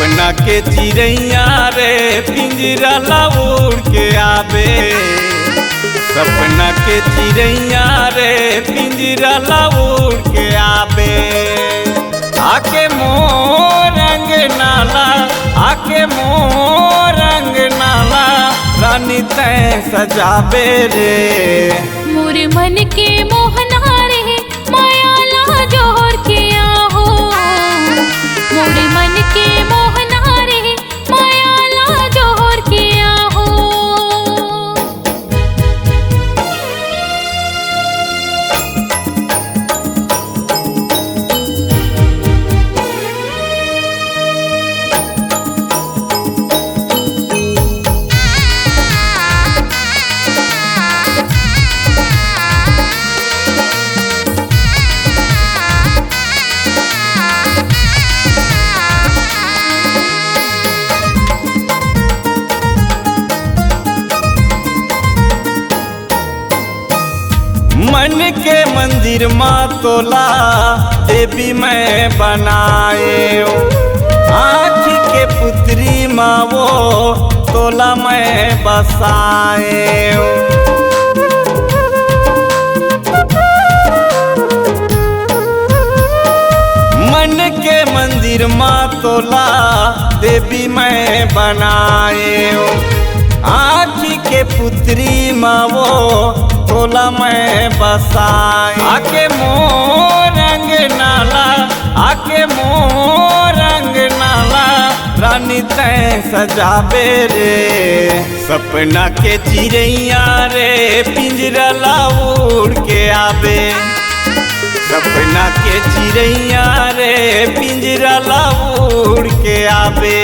सपना के चिड़ैया रे पिंजरा ला उड़ के आवे। सपना के चिड़ैया रे पिंजरा ला उड़ के आवे। आके मोर रंग नाला, आके मोर रंग नाला, रानी तैं सजावे रे। मोर मन के मोहना रे माया ला जोर के आहो। मोर मन के मोहना रे माया ला जोर के आहो। मन के मंदिर माँ तोला देवी मैं बनाए। आँख के पुत्री माँ वो तोला मैं बसाए। मन के मंदिर माँ तोला देवी मैं बनाए। आँख के पुत्री माँ वो तोला मैं बसाए। आके मोर रंग नाला, आके मोर रंग नाला, रानी तैं सजावे रे। सपना के चिड़ैया रे पिंजरा ला उड़ के आवे। सपना के चिड़ैया रे पिंजरा ला उड़ के आवे।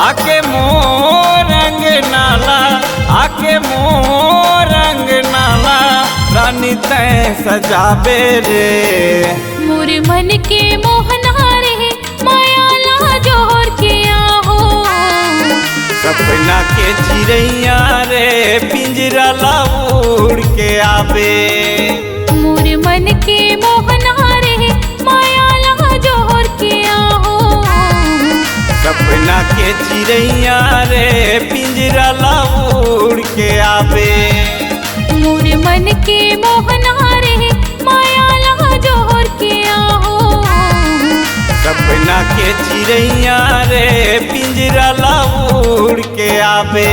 आके मोर रंग नाला, आके मोर रंग नाला, रानी तैं सजावे रे। मोर मन के मोहना रे माया ला जोर के आहो। सपना के चिड़ैया रे पिंजरा ला उड़ के आवे। मोर मन के मोहना रे माया ला जोर के आहो। सपना के चिड़ैया रे पिंजरा ला उड़ के आवे। मोर मन के मोहना रे माया ला जोर के आहो। सपना के चिड़ैया रे पिंजरा ला उड़ के आवे।